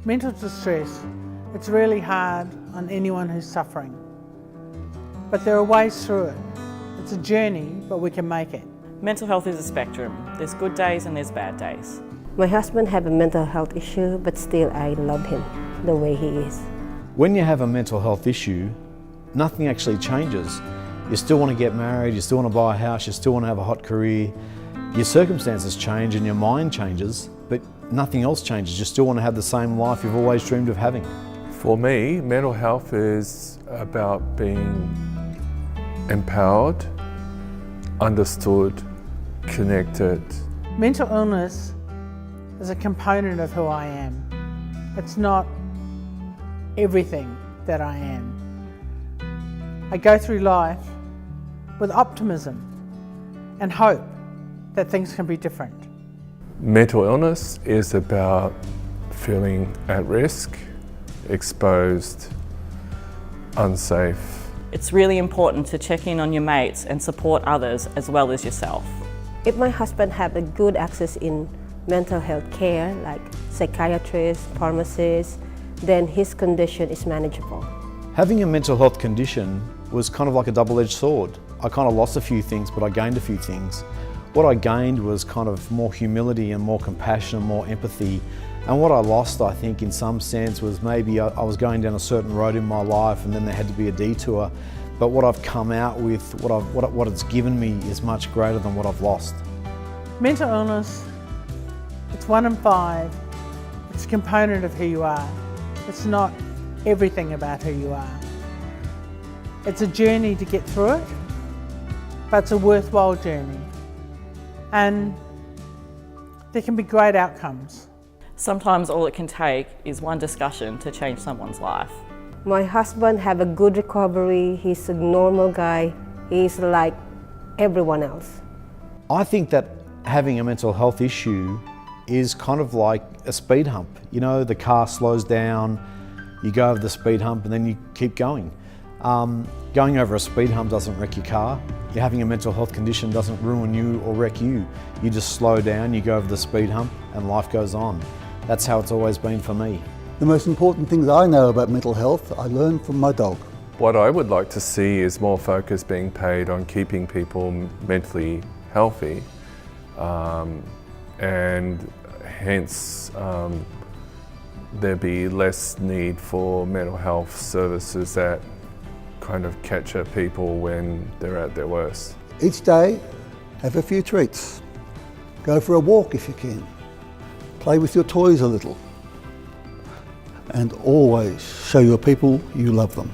Mental distress, it's really hard on anyone who's suffering. But there are ways through it. It's a journey, but we can make it. Mental health is a spectrum. There's good days and there's bad days. My husband has a mental health issue, but still I love him the way he is. When you have a mental health issue, nothing actually changes. You still want to get married, you still want to buy a house, you still want to have a hot career. Your circumstances change and your mind changes, but nothing else changes. You still want to have the same life you've always dreamed of having. For me, mental health is about being empowered, understood, connected. Mental illness is a component of who I am. It's not everything that I am. I go through life with optimism and hope that things can be different. Mental illness is about feeling at risk, exposed, unsafe. It's really important to check in on your mates and support others as well as yourself. If my husband have a good access in mental health care, like psychiatrists, pharmacists, then his condition is manageable. Having a mental health condition was kind of like a double-edged sword. I kind of lost a few things, but I gained a few things. What I gained was kind of more humility and more compassion and more empathy. And what I lost, I think, in some sense, was maybe I was going down a certain road in my life and then there had to be a detour. But what I've come out with, what it's given me is much greater than what I've lost. Mental illness, it's 1 in 5. It's a component of who you are. It's not everything about who you are. It's a journey to get through it, but it's a worthwhile journey. And there can be great outcomes. Sometimes all it can take is one discussion to change someone's life. My husband have a good recovery. He's a normal guy. He's like everyone else. I think that having a mental health issue is kind of like a speed hump. You know, the car slows down, you go over the speed hump and then you keep going. Going over a speed hump doesn't wreck your car. Having a mental health condition doesn't ruin you or wreck you. You just slow down, you go over the speed hump and life goes on. That's how it's always been for me. The most important things I know about mental health I learned from my dog. What I would like to see is more focus being paid on keeping people mentally healthy, and hence there be less need for mental health services that kind of capture people when they're at their worst. Each day, have a few treats. Go for a walk if you can. Play with your toys a little. And always show your people you love them.